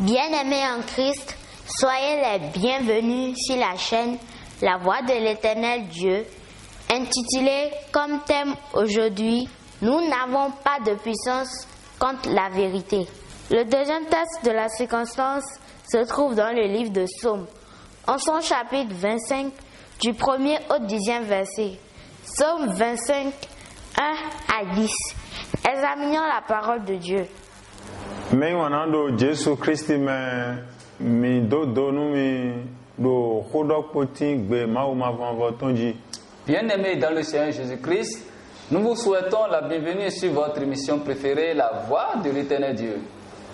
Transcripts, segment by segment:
Bien-aimés en Christ, soyez les bienvenus sur la chaîne La Voix de l'Éternel Dieu, intitulée comme thème aujourd'hui « Nous n'avons pas de puissance contre la vérité ». Le deuxième texte de la circonstance se trouve dans le livre de Psaume, en son chapitre 25, du 1er au 10e verset. Psaume 25, 1 à 10. Examinons la parole de Dieu. Mais on Jésus Christ mi do nous mi do hodok poti gbe mauma vanvotonji. Bien-aimés dans le Seigneur Jésus-Christ, nous vous souhaitons la bienvenue sur votre émission préférée, La Voix de l'Éternel Dieu.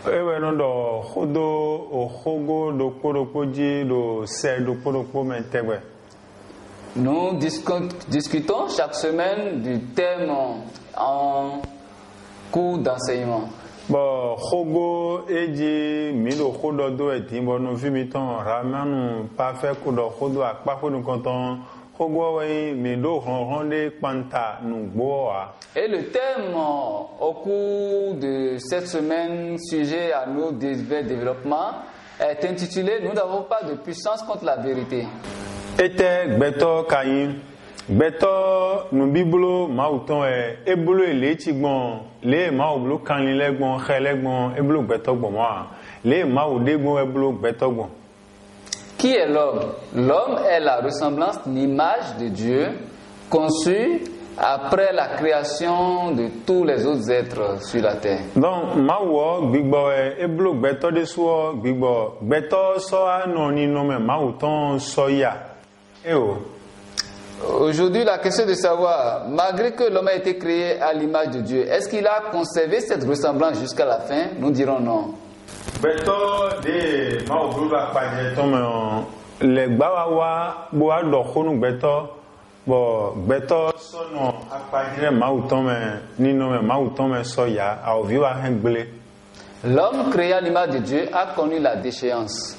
Ewe no do hodo o hogo do korokoji do se do koroko mentewe. Nous discutons chaque semaine du thème en cours d'enseignement. Bon, hogo eji mi do hodo do etimbo no vimiton ramanu pa fe kudo hodo akpa ko nu konton hogo we mi do ronde panta nu gboa. Et le thème au cours de cette semaine, sujet à nos divers développements, est intitulé « Nous n'avons pas de puissance contre la vérité ». Ete gbeto kayin gbeto nu biblo mauton eblo elechigbon le maublo kanlilegbon khelegbon eblo gbeto gbon wa le maudegbon eblo gbeto gbon. Qui est l'homme? L'homme est la ressemblance, l'image de Dieu, conçue après la création de tous les autres êtres sur la terre. Donc mawo gbigbo eblo gbeto de so gbigbo gbeto so anoni no me mauton soya. Aujourd'hui, la question est de savoir, malgré que l'homme a été créé à l'image de Dieu, est-ce qu'il a conservé cette ressemblance jusqu'à la fin? Nous dirons non. L'homme créé à l'image de Dieu a connu la déchéance.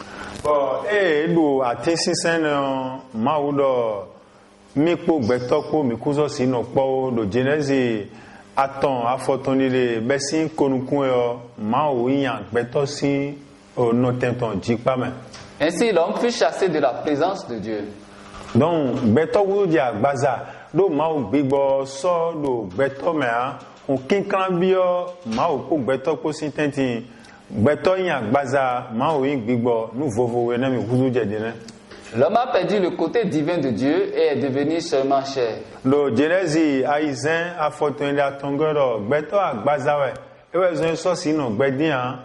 Mikpo gbetokpo mikuzo sino kpo do Genesi aton afotoni de besin konukun yo ma o yan gbetosi no tenton jipame. Ainsi l'homme fut chassé de la présence de Dieu. Donc gbetowu di agbaza do ma o gbigbo so do gbetome a on kinkan bio ma o ko gbetokpo sin tenti gbeto yan agbaza ma o yin gbigbo nu vovowe na mi kuzu jedine. L'homme a perdu le côté divin de Dieu et est devenu seulement chair. Le Genesi aïzen a fotoni la tongoro gbeto agbazawe ewe zon so sino gbedian.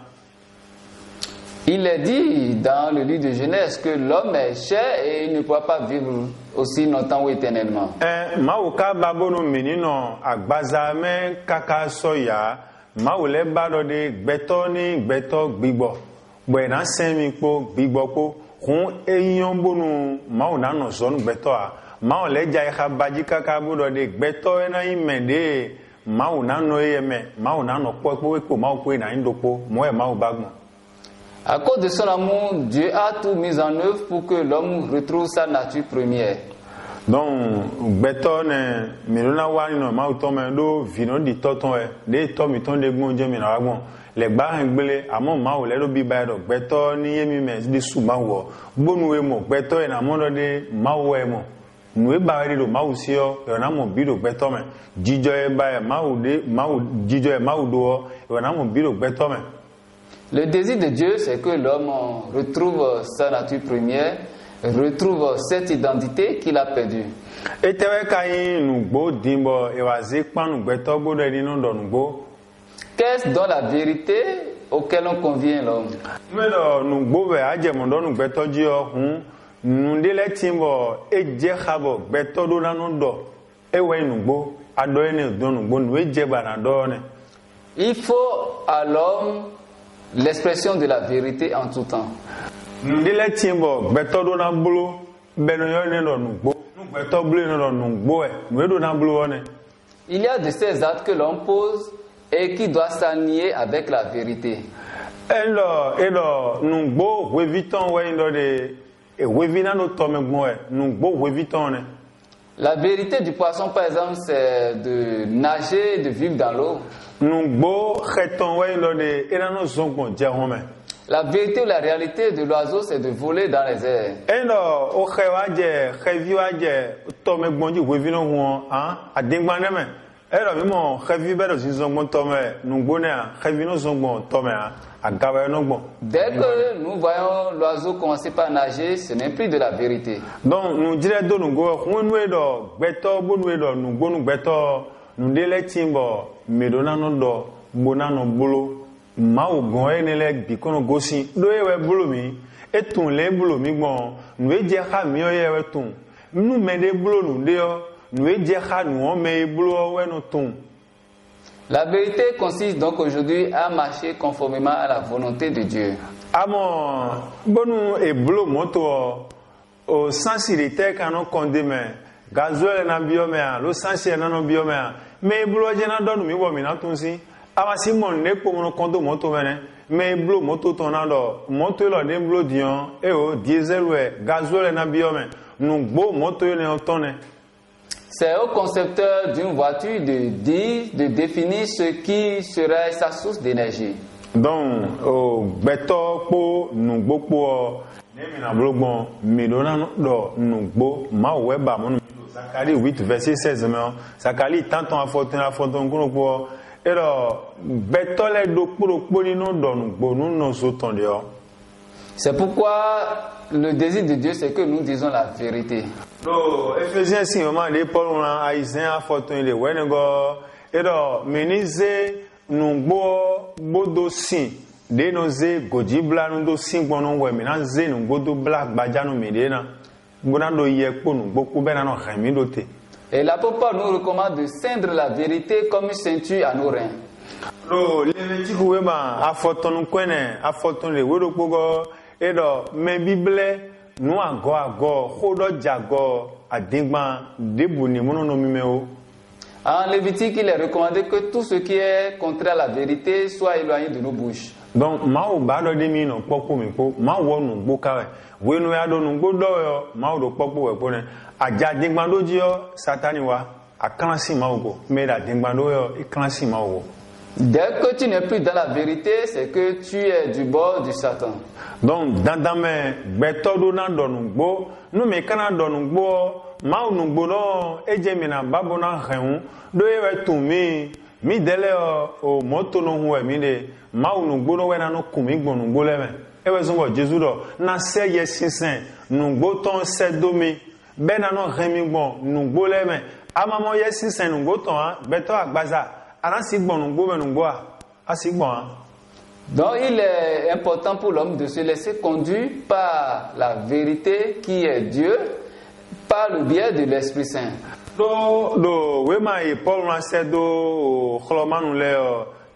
Il est dit dans le livre de Genèse que l'homme est chair et il ne pourra pas vivre aussi longtemps ou éternellement. Mauka babono menino agbaza me kaka soya maule bado de gbeto ni gbeto gbigbo bwena semi po gbigbo po kun eyan bonu mawo na no zonu gbeto a mawo le ja ha baji kaka bodo de gbeto na imende mawo na no yeme mawo na no popo epo mawo ko na indopo mo e mawo bagbon. À cause de son amour, Dieu a tout mis en œuvre pour que l'homme retrouve sa nature première. Donc gbeto ne milona wani no mawo to me do vino di toton e de to mi ton de gbon je mi na wagbon le gba hangbele amo mawo le do bi ba do gbeto ni yemi me di su mawo gbonu e mo gbeto e na mo do de mawo e mo nu e ba ri do mawo si o e na mo bi do gbeto me jijo e ba e mawo de mawo jijo e mawo do e na mo bi do gbeto me. Le désir de Dieu, c'est que l'homme retrouve sa nature première, retrouve cette identité qu'il a perdue. Et tewe kai nugbo dimbo e wa ze panu gbeto gbodo ni no do nugbo. Qu'est-ce dans la vérité auquel on convient l'homme? Medo nugbo be ajemo do nugbeto ji o hun nundele timbo eje khabo gbeto do na no do ewe nugbo ado ene do nugbo nu eje ba na do ne. Il faut à l'homme l'expression de la vérité en tout temps. Nundele timbo gbeto do na bulu beno yo ne do nugbo nugbeto bulu ne do nugbo e nu do na bulu one. Il y a de ces actes que l'homme pose et qui doit s'aligner avec la vérité. Nungbo weviton we ndo de wevina no tome gbo e nungbo weviton ne. La vérité du poisson par exemple c'est de nager, de vivre dans l'eau. Nungbo kheton we ndo de ena no zongbon je home. La vérité ou la réalité de l'oiseau, c'est de voler dans les airs. Eno o xewaje xevi waje tome gbonji wevi no won adengban me. Ero mi mo xevi be do zinzongbon tome nugbone a xevi no zongbon tome agawe no gbon. Dès que nous voyons l'oiseau commencer par nager, ce n'est plus de la vérité. Donc nous dire do nugo hunu edo gbeto bonu edo nugbonu gbeto nudele timbo medona no do bona no bolo Mao gon enele bikono gosi do ewe bulo mi etun le bulo mi gbon nu eje ha mi o yewe tun nu mede bulo nu de o nu eje ha nu o me bulo we no tun. La vérité consiste donc aujourd'hui à marcher conformément à la volonté de Dieu. Amo bonu e bulo moto o sensibilité kanu condemné gazoil na biome lo sensibilité na no biome me bulo je na do nu mi wo mi na tun si ama simon ne ko mo kondo moto mene me blo moto tonado moto lo de blo dion e o diesel we gasoil na biome nu gbo moto ne tonne. C'est au concepteur d'une voiture de définir ce qui serait sa source d'énergie. Donc o beto po nu gbo po ne mi na blo gbon mi do na do nu gbo ma we ba mo Zacharie 8 verset 16 me Zacharie tanton afoton kuno po. C'est pourquoi le désir de Dieu, c'est que nous disons la vérité. Ephésiens 6, moment de Paul, Aïsien, Fortune, les Wenego, et Ménisé, nous bodo si, de nos godibla, nous dossiers, nous ménager, nous bodo black, badjano, médéna, bonando yekpo, nous beaucoup benano, remidoté. Et l'apôtre Paul nous recommande de ceindre la vérité comme une ceinture à nos reins. En Lévitique, il est recommandé que tout ce qui est contraire à la vérité soit éloigné de nos bouches. Donc, Mao bado de mi no popo mi po, Mao wo nu gbo kawe. We no ya do nu gbo do yo, Mao do popo we po ne. Aja dingbando ji yo Satani wa, akansi Mao go. Me da dingbando yo, ikansi Mao go. Dès que tu n'es plus dans la vérité, c'est que tu es du bord du Satan. Donc, dans me beto do na do nu gbo, no me kana do nu gbo, Mao nu gbo no eje mi na babo na hen, do ye tu mi dele o moto no hu mi de Mao nu gbo no we na no kumi gbo nu gbo le me. Ewe zongo Jesu do na se ye sinsen nu gbo ton se domi be na no remi gbo nu gbo le me amamo ye sinsen nu gbo ton beto agbaza ara si gbo nu gbo me nu gbo a si gbo Donc il est important pour l'homme de se laisser conduire par la vérité qui est Dieu par le biais de l'Esprit Saint. Do we ma e Paul na se do khlomanu le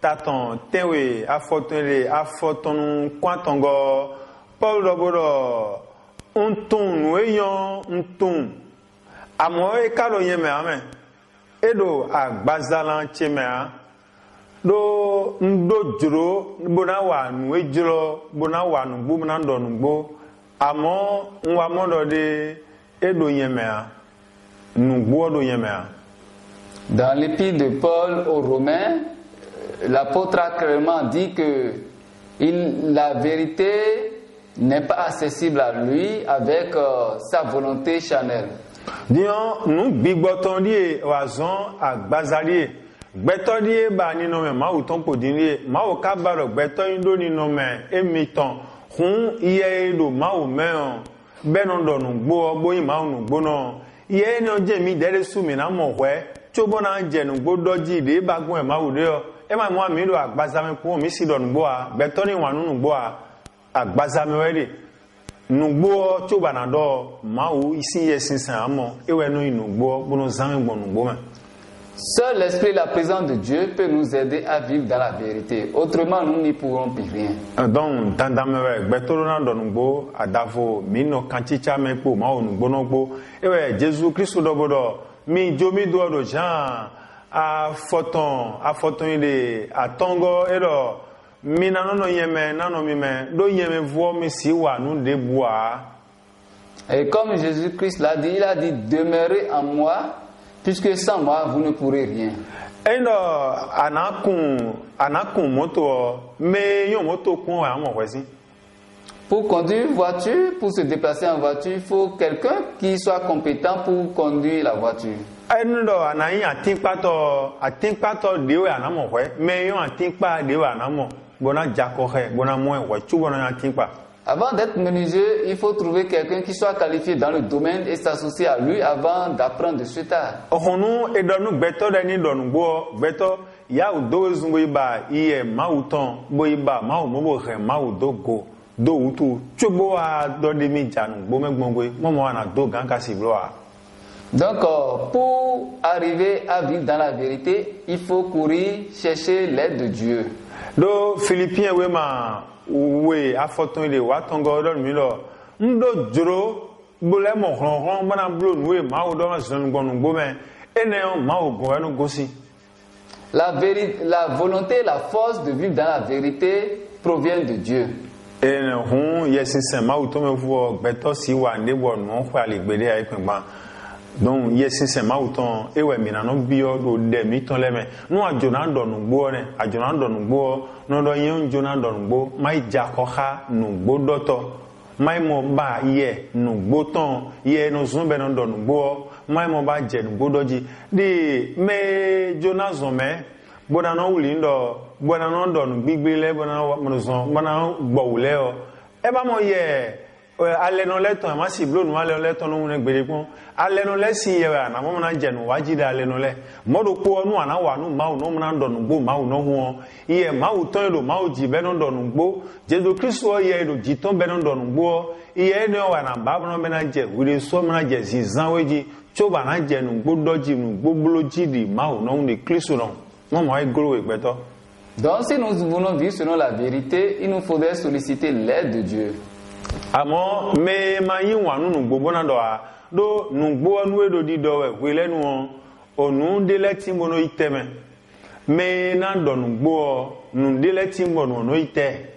taton tewe afotonu kwantongo Paul dobodo untun weyon untun amo e kalo yeme amen edo agbazalan cheme do ndo juro bona wa nu ejiro bona wa nu gbo na ndo nu gbo amo nwa modo de edo yeme nu gbo do yeme. Dans l'épître de Paul aux Romains, l'apôtre a clairement dit que la vérité n'est pas accessible à lui avec sa volonté charnelle. Dion nous bigbotondi wazon agbazali gbetodi ba ni no me ma uton podini ma o ka ba ro gbeto indo ni no me emiton hun iye do ma o me beno do nu gbo boyin ma nu gbo no iye ni o je mi dere su mi na mo hwe chobo na je nu gbo doji de ba gun e ma wo de o e ma mo mi do agbazame ku mi si do nu gbo a gbeto ni wanu nu gbo a agbazame we de nu gbo choba na do ma o isi ye sinsan amo ewe no inu gbo bono zame gbo nu gbo me. Seul l'Esprit et la présence de Dieu peut nous aider à vivre dans la vérité. Autrement, nous n'y pourrons plus rien. Donc, dans betolona donugbo adavo mino kanchicha mepo ma onugbo nogbo ewe Jésus Christ dobodo mi jomi do Jean a photon ile atongo ero mi nanono yeme nano mi me do yeme vo mi si wa nu de bois. Et comme Jésus Christ l'a dit, il a dit demeurez en moi. Puisque sans moi, vous ne pourrez rien. Endo anakun moto me yo moto kun wa mo kwesi Pour conduire une voiture, pour se déplacer en voiture, il faut quelqu'un qui soit compétent pour conduire la voiture. Enu do anayi atikpato dewe anamo hwe me yo atikpa dewe anamo bona jakohe bona mo hwe chu bona atikpa. Avant d'être menuisier, il faut trouver quelqu'un qui soit qualifié dans le domaine et s'associer à lui avant d'apprendre de ce tard. Ohonu edonu gbeto deni donu gbo gbeto ya udo zungo iba iye mauton bo iba mau mobo he mau dogo do utu chubo a do de mi janu gbo megbongwe momo ana do ganka sibloa. Donc, pour arriver à vivre dans la vérité, il faut courir chercher l'aide de Dieu. Do Philippiens we ma we afoton ile wa tongo do mi lo ndo joro bole mo ron bana blo we ma o do ma zon gbonu gbo me ene o ma o go enu gosi. La volonté, la force de vivre dans la vérité provient de Dieu. Ene hun yesin se ma o to me fu gbeto si wa nebo no kwa le gbede ai pegba. Donc yesin se ma uton ewe mina no bio do de mi ton leme no ajona ndo nu gbo ne ajona ndo nu gbo no do yen jona ndo nu gbo mai jakoha nu gbo doto mai mo ba ye nu gbo ton ye no zun be no ndo nu gbo mai mo ba je nu gbo doji di me jona zome bona no wuli ndo bona no ndo nu gbigbe le bona mo zon bona gbo wule o e ba mo ye ale no leton ma si blo no ale leton no ne gbere pon ale no le si ye na mo na je no waji da ale no le modo po nu ana wa nu ma no na ndo no gbo ma no ho iye ma u ton lo ma u ji be no ndo no gbo Jesu Kristo ye do ji ton be no ndo no gbo iye ne wa na ba no be na je we so na je si zan weji cho ba na je no gbo doji nu gbo blo ji di ma u no ne Kristo no mo ai gro we gbeto. Donc si nous voulons vivre selon la vérité, il nous faudrait solliciter l'aide de Dieu. Amo me ma yin wa nu gbogbo na do a do nu gbo nu edo di do we lenu onu de leti mo no iteme me na do nu gbo nu de leti mo no ite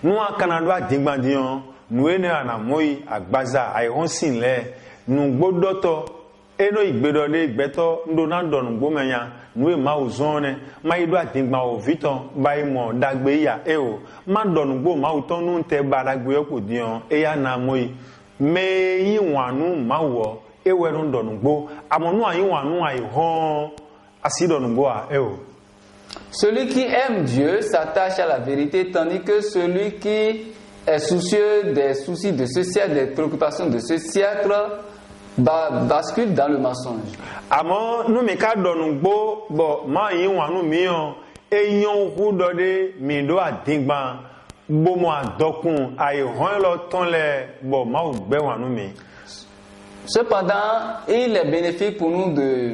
nu akana do adigban diyan nu ene ana moyi agbaza ai honsin le nu gbo doto eno igbedo de igbeto ndo na do nu gbo menya nu e ma uzone ma ido adigban o viton bai mo dagbe ya o ma do nu gbo ma uton nu te baragbe opo diyan e ya na moyi me yin wanu ma wo ewe no do nu gbo amonu ayin wanu ai hon asi do nu gbo a o. Celui qui aime Dieu s'attache à la vérité, tandis que celui qui est soucieux des soucis de ce siècle, des préoccupations de ce siècle, bascule dans le mensonge. Amo nu me ka do nu gbo bo ma yin wanu mi on eyan hu do de mi do adigban gbo mo adokun ai hon lo ton le bo ma o gbe wanu mi. Cependant, il est bénéfique pour nous de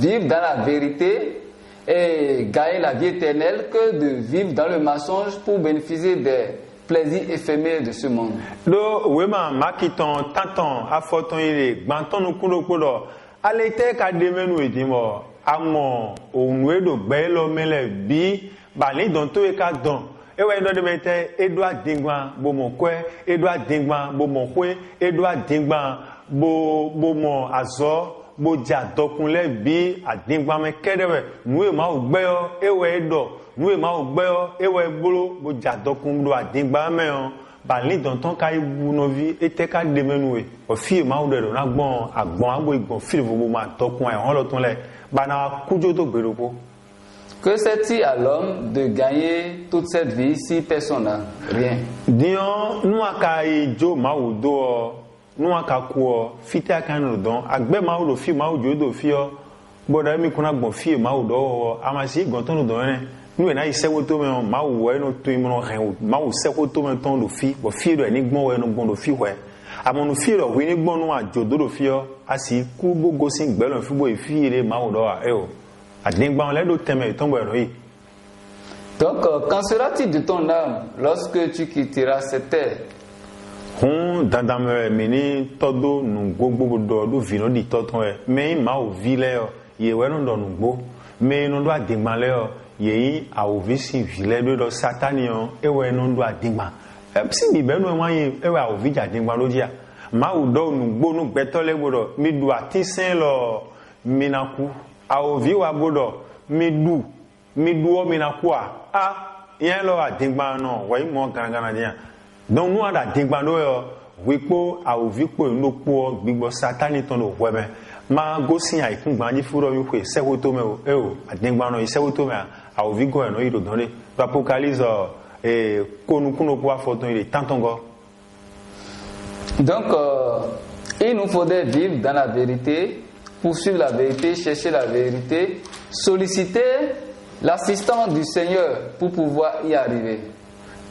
vivre dans la vérité et gagner la vie éternelle que de vivre dans le mensonge pour bénéficier des plaisirs éphémères de ce monde. Do wema makiton tanton afoton ile gbanton nu kundo kudo alete ka demenu edimo amo onwe do gbe lo mele bi ba ni don to e ka don ewe ndo de mete edo adingban bo mo kwe edo adingban bo mo kwe edo adingban bo mo azo bo ja dokunle bi adingban me kedewe nu e ma o gbe o ewe edo nu e ma o gbe o ewe bolo bo ja dokun do adingban me o ba ni don ton ka ibu no vi ete ka demenu e o fi ma o de do na gbon agbon agbo igbon fi bo ma dokun e hon lo tun le ba na kujo to gberopo. Que sert-il à l'homme de gagner toute cette vie si personne n'a rien? Dion nous aka ijo ma o do nous aka ku fiti aka no don agbe ma o do fi ma o jo do fi o boda mi kuna gbon fi ma o do amasi gbon ton do ne nu na isewo to me ma o we no to imo no hen ma o sewo to me ton do fi bo fi do ni gbon we no gbon do fi we amonu fi ro we ni gbon no ajo do fi o asi ku gogo sin gbe lo fi bo fi ire ma o do a o. Donc, qu'en sera-t-il de ton âme lorsque tu quitteras cette terre? Hun dandame mini todo nu gbogbo do vino di toton e me ma o vile o ye we no do nu gbo me no do adigban le o ye a o vi si vile do satani o e we no do adigban e si bi be no wa yin e we a o vi adigban lo dia ma o do nu gbo nu gbeto le gbodo mi du atisin lo minaku a o vi wa gbodo mi du o minaku a yen lo adigban no wa mo ganagana dia Donc nous on a dégbando yo wipo aovikpo nokpo gbigbo satani ton do webe ma gosin ai kun gbanji furo yo pe sewoto me o adengbano isewoto me aovigo no iro donle Apocalypse konukuno kwa foton il est tantongo. Donc il nous faudrait vivre dans la vérité, poursuivre la vérité, chercher la vérité, solliciter l'assistance du Seigneur pour pouvoir y arriver.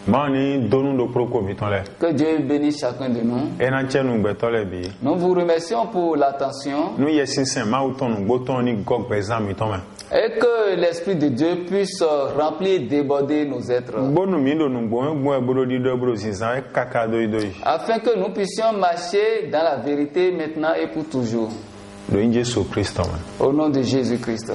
Que Dieu bénisse chacun de nous. Nous vous remercions pour l'attention. Et que l'Esprit de Dieu puisse remplir et déborder nos êtres. Afin que nous puissions marcher dans la vérité maintenant et pour toujours. Au nom de Jésus-Christ.